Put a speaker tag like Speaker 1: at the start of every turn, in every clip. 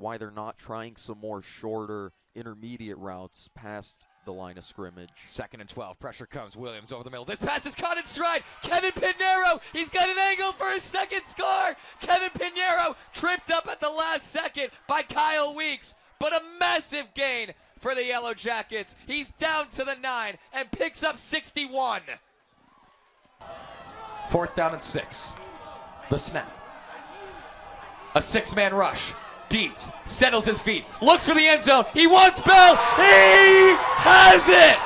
Speaker 1: why they're not trying some more shorter intermediate routes past the line of scrimmage.
Speaker 2: 2nd and 12. Pressure comes. Williams over the middle. This pass is caught in stride. Kevin Pinheiro. He's got an angle for his second score. Kevin Pinheiro tripped up at the last second by Kyle Weeks. But a massive gain for the Yellow Jackets. He's down to the 9 and picks up 61. 4th down and 6. The snap. A 6-man rush. Dietz settles his feet, looks for the end zone. He wants Bell. He has it.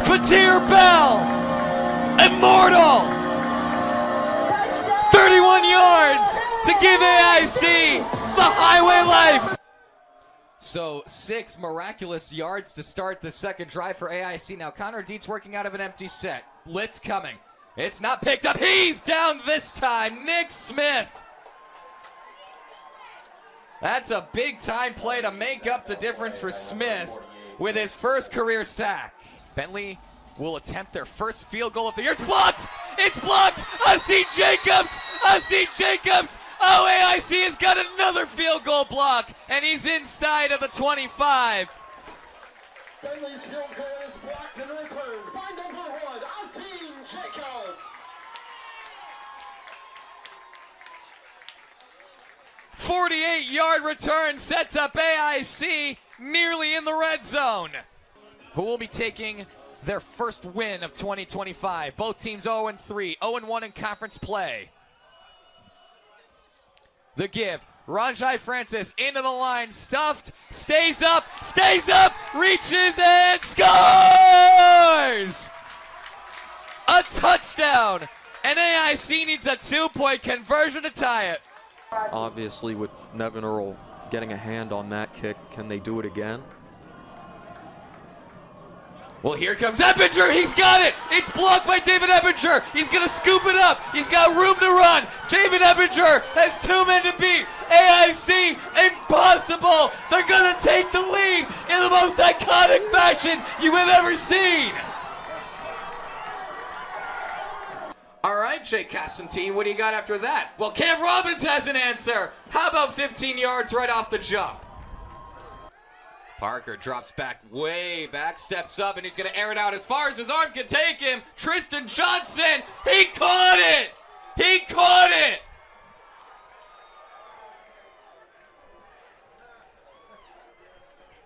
Speaker 2: Fatir Bell, immortal. 31 yards to give AIC the highway life. So 6 miraculous yards to start the second drive for AIC. Now Connor Dietz working out of an empty set. Blitz coming. It's not picked up. He's down this time. Nick Smith. That's a big time play to make up the difference for Smith with his first career sack. Bentley will attempt their first field goal of the year. It's blocked! It's blocked! Austin Jacobs! Austin Jacobs! Oh, AIC has got another field goal block, and he's inside of the 25.
Speaker 3: Bentley's field goal is blocked and returned by number 1, Austin Jacobs.
Speaker 2: 48-yard return sets up AIC nearly in the red zone. Who will be taking their first win of 2025? Both teams 0-3, 0-1 in conference play. The give. Ranjai Francis into the line, stuffed, stays up, reaches and scores! A touchdown! And AIC needs a 2-point conversion to tie it.
Speaker 1: Obviously, with Nevin Earl getting a hand on that kick, can they do it again?
Speaker 2: Well, here comes Eppinger. He's got it. It's blocked by David Eppinger. He's going to scoop it up. He's got room to run. David Eppinger has 2 men to beat. AIC, impossible. They're going to take the lead in the most iconic fashion you have ever seen. All right, Jake Castantine, what do you got after that? Well, Cam Robbins has an answer. How about 15 yards right off the jump? Parker drops back, way back, steps up, and he's going to air it out as far as his arm can take him. Tristan Johnson, he caught it! He caught it!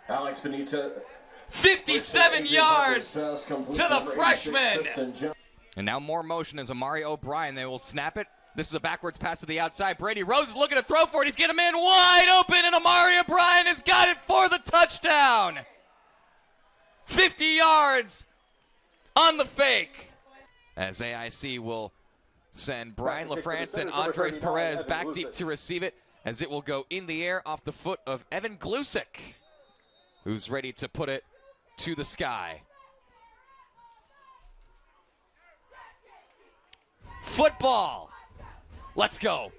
Speaker 3: Alex Benita.
Speaker 2: 57 yards to the freshman. And now more motion as Amari O'Brien. They will snap it. This is a backwards pass to the outside. Brady Rose is looking to throw for it. He's getting a man wide open, and Amari O'Brien has got it for the touchdown. 50 yards on the fake. As AIC will send Brian LaFrance and Andres Perez back deep to receive it, as it will go in the air off the foot of Evan Glusick, who's ready to put it to the sky. Football. Let's go.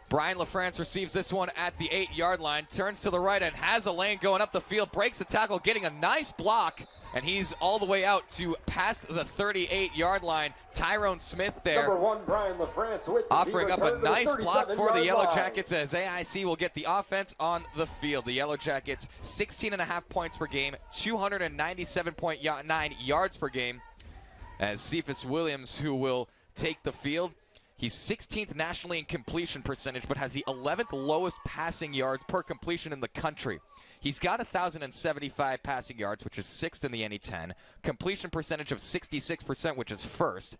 Speaker 2: Brian LaFrance receives this one at the 8-yard line, turns to the right and has a lane going up the field, breaks the tackle, getting a nice block, and he's all the way out to past the 38-yard line. Tyrone Smith there,
Speaker 3: Number 1, Brian LaFrance with
Speaker 2: offering up a nice block for the Yellow Jackets as AIC will get the offense on the field. The Yellow Jackets, 16.5 points per game, 297.9 yards per game, as Cephas Williams, who will take the field. He's 16th nationally in completion percentage, but has the 11th lowest passing yards per completion in the country. He's got 1,075 passing yards, which is 6th in the NE10. Completion percentage of 66%, which is 1st.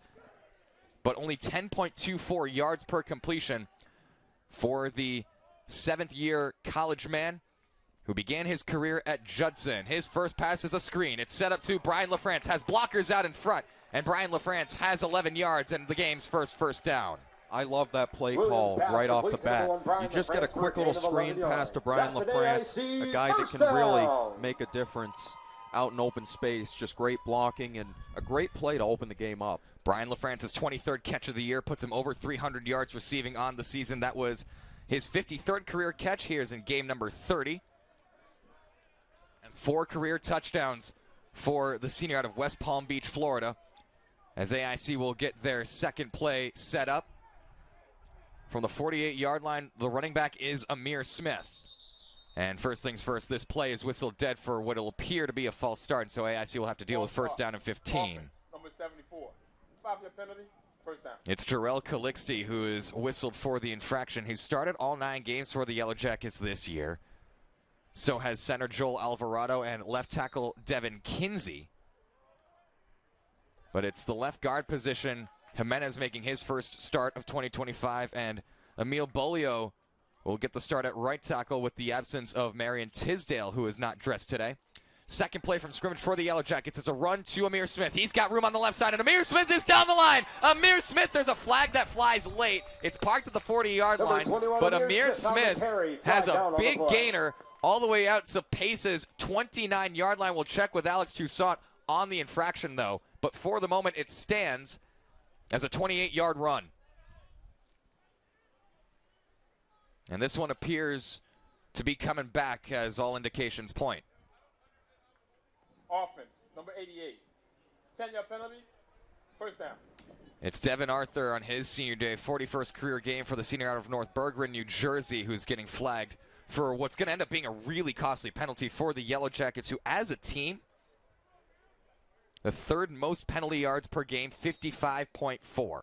Speaker 2: But only 10.24 yards per completion for the 7th-year college man who began his career at Judson. His first pass is a screen. It's set up to Brian LaFrance, has blockers out in front. And Brian LaFrance has 11 yards and the game's first down.
Speaker 1: I love that play call right off the bat. You just get a quick little screen pass to Brian LaFrance, a guy that can really make a difference out in open space. Just great blocking and a great play to open the game up.
Speaker 2: Brian LaFrance's 23rd catch of the year puts him over 300 yards receiving on the season. That was his 53rd career catch. Here's in game number 30. And 4 career touchdowns for the senior out of West Palm Beach, Florida, as AIC will get their second play set up. From the 48-yard line, the running back is Amir Smith. And first things first, this play is whistled dead for what will appear to be a false start, and so AIC will have to deal with first down and 15.
Speaker 4: Offense, number 74. 5-yard penalty, first down.
Speaker 2: It's Jarrell Calixte who is whistled for the infraction. He's started all 9 games for the Yellow Jackets this year. So has center Joel Alvarado and left tackle Devin Kinsey. But it's the left guard position. Jimenez making his first start of 2025, and Emil Bolio will get the start at right tackle with the absence of Marion Tisdale, who is not dressed today. Second play from scrimmage for the Yellow Jackets. It's a run to Amir Smith. He's got room on the left side, and Amir Smith is down the line. Amir Smith, there's a flag that flies late. It's parked at the 40-yard line, but Amir Smith has a big gainer all the way out to Pace's 29-yard line. We'll check with Alex Toussaint on the infraction, though. But for the moment, it stands as a 28-yard run. And this one appears to be coming back, as all indications point.
Speaker 4: Offense, number 88. 10-yard penalty, first down.
Speaker 2: It's Devin Arthur on his senior day, 41st career game for the senior out of North Bergeron, New Jersey, who's getting flagged for what's going to end up being a really costly penalty for the Yellow Jackets, who as a team, the third most penalty yards per game, 55.4.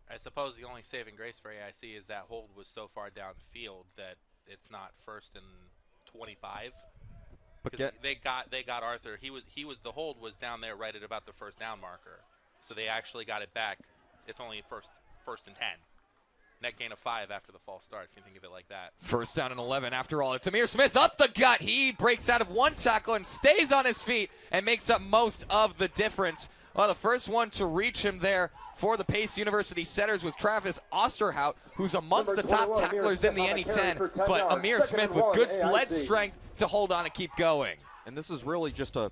Speaker 5: I suppose the only saving grace for AIC is that hold was so far downfield that it's not first and 25. Because they got Arthur. He was the hold was down there right at about the first down marker, so they actually got it back. It's only first and 10. Net gain of 5 after the false start, if you think of it like that.
Speaker 2: First down and 11. After all, it's Amir Smith up the gut. He breaks out of one tackle and stays on his feet and makes up most of the difference. Well, the first one to reach him there for the Pace University Setters was Travis Osterhout, who's amongst the top tacklers in the NE10, but Amir Smith with good leg strength to hold on and keep going.
Speaker 1: And this is really just a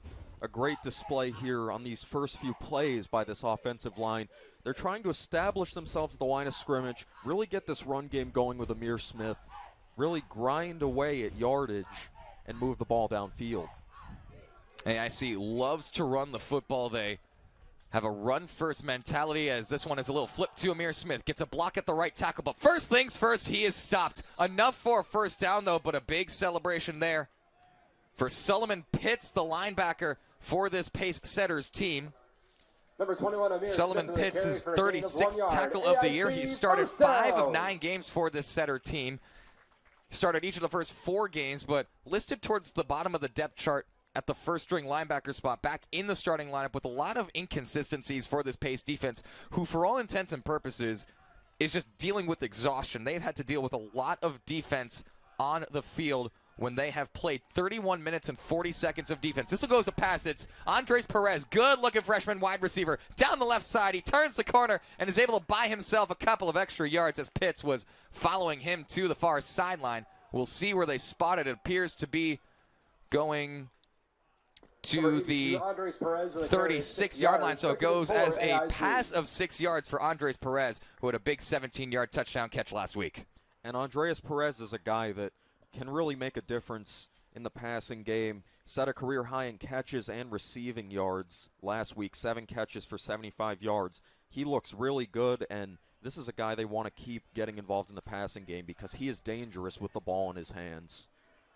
Speaker 1: great display here on these first few plays by this offensive line. They're trying to establish themselves at the line of scrimmage, really get this run game going with Amir Smith, really grind away at yardage and move the ball downfield.
Speaker 2: AIC loves to run the football. They have a run-first mentality, as this one is a little flip to Amir Smith. Gets a block at the right tackle, but first things first, he is stopped. Enough for a first down, though, but a big celebration there for Solomon Pitts, the linebacker for this Pace Setters team.
Speaker 3: Number 21, Amir
Speaker 2: Solomon
Speaker 3: Smith
Speaker 2: Pitts is
Speaker 3: carry for a gain of 1
Speaker 2: 36th
Speaker 3: yard.
Speaker 2: tackle of the year.
Speaker 3: AIC
Speaker 2: He's started
Speaker 3: first
Speaker 2: 5
Speaker 3: down.
Speaker 2: of 9 games for this Setter team. Started each of the first 4 games, but listed towards the bottom of the depth chart at the first-string linebacker spot, back in the starting lineup with a lot of inconsistencies for this Pace defense, who for all intents and purposes is just dealing with exhaustion. They've had to deal with a lot of defense on the field when they have played 31 minutes and 40 seconds of defense. This will go as a pass. It's Andres Perez, good-looking freshman wide receiver, down the left side. He turns the corner and is able to buy himself a couple of extra yards as Pitts was following him to the far sideline. We'll see where they spot it. It appears to be going to the 36-yard line, so it goes as a pass of 6 yards for Andres Perez, who had a big 17-yard touchdown catch last week.
Speaker 1: And Andreas Perez is a guy that can really make a difference in the passing game. Set a career high in catches and receiving yards last week, 7 catches for 75 yards. He looks really good, and this is a guy they want to keep getting involved in the passing game because he is dangerous with the ball in his hands.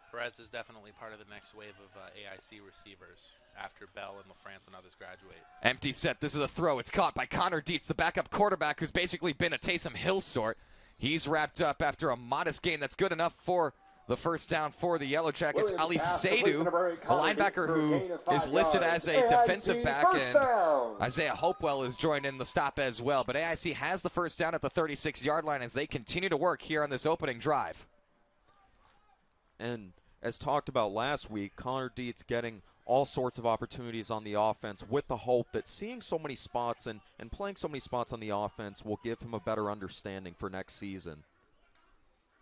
Speaker 5: Perez is definitely part of the next wave of AIC receivers after Bell and LaFrance and others graduate.
Speaker 2: Empty set. This is a throw. It's caught by Connor Dietz, the backup quarterback, who's basically been a Taysom Hill sort. He's wrapped up after a modest gain that's good enough for the first down for the Yellow Jackets. Ali Seydu, a linebacker who is listed as a defensive back, and Isaiah Hopewell is joined in the stop as well. But AIC has the first down at the 36-yard line as they continue to work here on this opening drive.
Speaker 1: And as talked about last week, Connor Dietz getting all sorts of opportunities on the offense with the hope that seeing so many spots and playing so many spots on the offense will give him a better understanding for next season.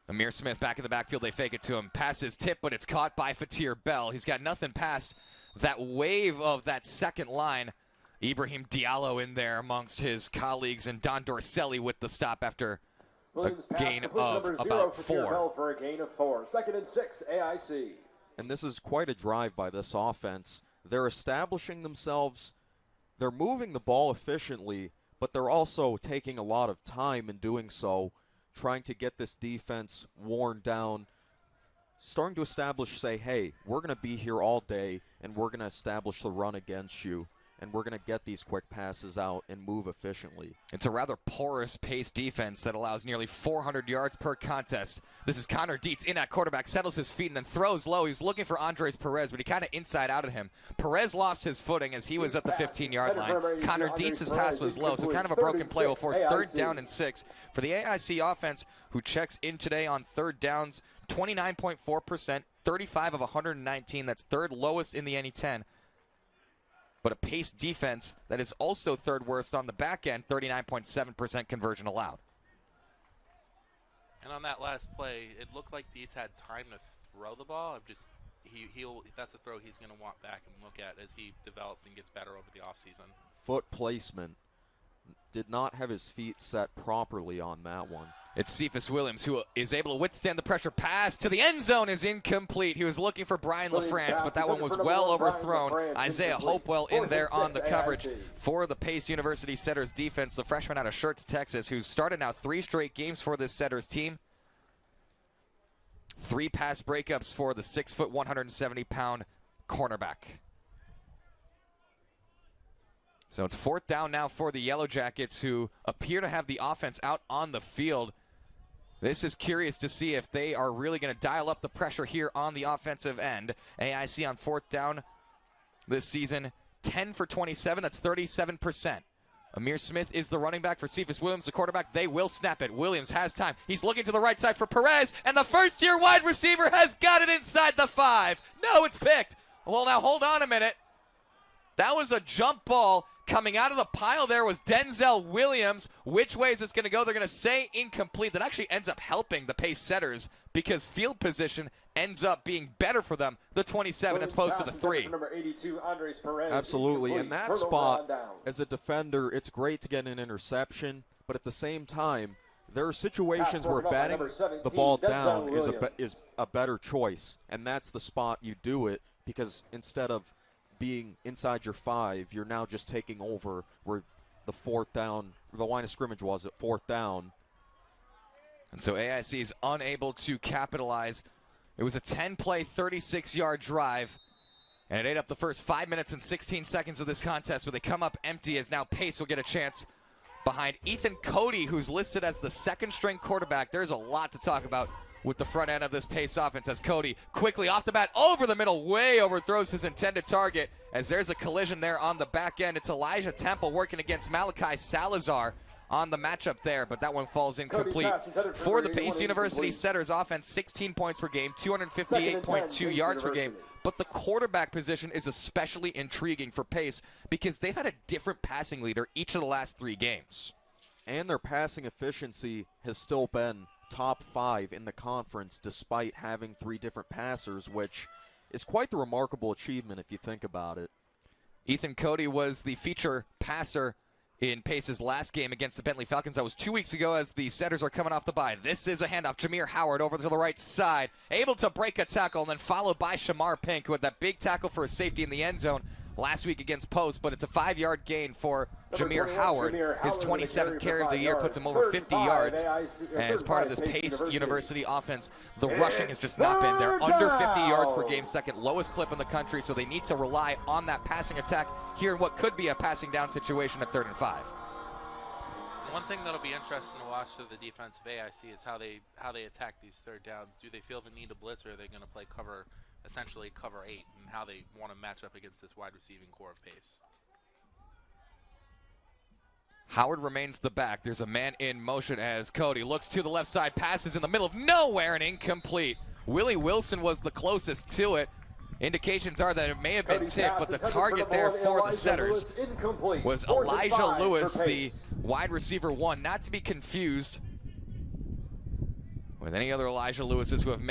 Speaker 2: Amir Smith back in the backfield. They fake it to him. Pass is tipped, but it's caught by Fatir Bell. He's got nothing past that wave of that second line. Ibrahim Diallo in there amongst his colleagues, and Don Dorselli with the stop after
Speaker 3: Williams
Speaker 2: a gain of about 4.
Speaker 3: For a gain of 4. 2nd and 6, AIC.
Speaker 1: And this is quite a drive by this offense. they're establishing themselves. They're moving the ball efficiently, but they're also taking a lot of time in doing so, trying to get this defense worn down, starting to establish, say, hey, we're going to be here all day, and we're going to establish the run against you, and we're going to get these quick passes out and move efficiently.
Speaker 2: It's a rather porous pace defense that allows nearly 400 yards per contest. This is Connor Dietz in at quarterback, settles his feet and then throws low. He's looking for Andres Perez, but he kind of inside out at him. Perez lost his footing as he was at the 15-yard line. Connor Dietz's pass was low, so kind of a broken play will force 3rd down and 6 for the AIC offense, who checks in today on 3rd downs, 29.4%, 35 of 119. That's 3rd lowest in the NE10. But a pace defense that is also 3rd worst on the back end, 39.7% conversion allowed.
Speaker 5: And on that last play, it looked like Dietz had time to throw the ball. That's a throw he's going to want back and look at as he develops and gets better over the offseason.
Speaker 1: Foot placement. Did not have his feet set properly on that one.
Speaker 2: It's Cephas Williams who is able to withstand the pressure. Pass to the end zone is incomplete. He was looking for Brian LaFrance, but that one was well overthrown. Isaiah Hopewell in there on the coverage for the Pace University Setters defense, the freshman out of Schertz, Texas, who's started now 3 straight games for this Setters team. 3 pass breakups for the 6', 170-pound cornerback. So it's 4th down now for the Yellow Jackets, who appear to have the offense out on the field. This is curious to see if they are really going to dial up the pressure here on the offensive end. AIC on 4th down this season, 10 for 27. That's 37%. Amir Smith is the running back for Cephas Williams, the quarterback. They will snap it. Williams has time. He's looking to the right side for Perez, and the first-year wide receiver has got it inside the 5. No, it's picked. Well, now hold on a minute. That was a jump ball. Coming out of the pile there was Denzel Williams. Which way is this going to go? They're going to say incomplete. That actually ends up helping the Pace Setters because field position ends up being better for them, the 27 as opposed to the 3.
Speaker 3: Number 82, Andres Perez.
Speaker 1: Absolutely. In that spot, as a defender, it's great to get an interception, but at the same time, there are situations where batting the ball down is a better choice, and that's the spot you do it, because instead of being inside your 5, you're now just taking over where the 4th down, the line of scrimmage was at 4th down.
Speaker 2: And so AIC is unable to capitalize. It was a 10-play, 36-yard drive, and it ate up the first 5 minutes and 16 seconds of this contest, but they come up empty as now Pace will get a chance behind Ethan Cody, who's listed as the 2nd-string quarterback. There's a lot to talk about with the front end of this Pace offense as Cody quickly off the bat over the middle, way overthrows his intended target as there's a collision there on the back end. It's Elijah Temple working against Malachi Salazar on the matchup there, but that one falls incomplete. For the Pace University Setters offense, 16 points per game, 258.2 yards per game. But the quarterback position is especially intriguing for Pace because they've had a different passing leader each of the last 3 games.
Speaker 1: And their passing efficiency has still been top 5 in the conference despite having 3 different passers, which is quite the remarkable achievement if you think about it.
Speaker 2: Ethan Cody was the feature passer in Pace's last game against the Bentley Falcons. That was 2 weeks ago as the Setters are coming off the bye. This is a handoff. Jameer Howard over to the right side, able to break a tackle, and then followed by Shamar Pink with that big tackle for a safety in the end zone last week against Post, but it's a 5-yard gain for Jameer Howard. His 27th carry of the year puts him over 50 yards. And as part of this Pace University offense, the rushing has just not been there. Under 50 yards per game, 2nd lowest clip in the country, so they need to rely on that passing attack here in what could be a passing down situation at 3rd and 5.
Speaker 5: One thing that'll be interesting to watch of the defense of AIC is how they attack these 3rd downs. Do they feel the need to blitz, or are they going to play essentially cover 8, and how they want to match up against this wide receiving core of Pace?
Speaker 2: Howard remains the back. There's a man in motion as Cody looks to the left side, passes in the middle of nowhere and incomplete. Willie Wilson was the closest to it. Indications are that it may have been tipped, but the target there for the Setters was Elijah Lewis, the wide receiver 1, not to be confused with any other Elijah Lewises who have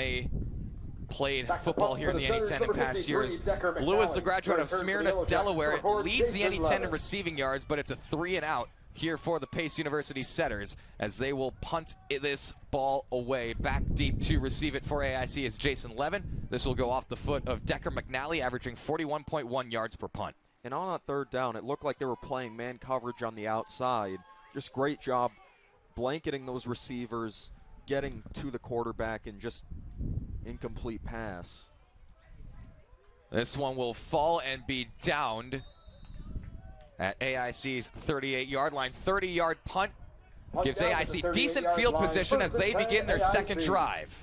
Speaker 2: played football here in the NE10 in past years. Lewis, the graduate of Smyrna, Delaware, leads the NE10 in receiving yards, but it's a 3 and out here for the Pace University setters as they will punt this ball away. Back deep to receive it for AIC is Jason Levin. This will go off the foot of Decker McNally, averaging 41.1 yards per punt.
Speaker 1: And on that third down, it looked like they were playing man coverage on the outside. Just great job blanketing those receivers, getting to the quarterback, and just incomplete pass.
Speaker 2: This one will fall and be downed at AIC's 38-yard line. 30-yard punt gives AIC decent field position as they begin their second drive.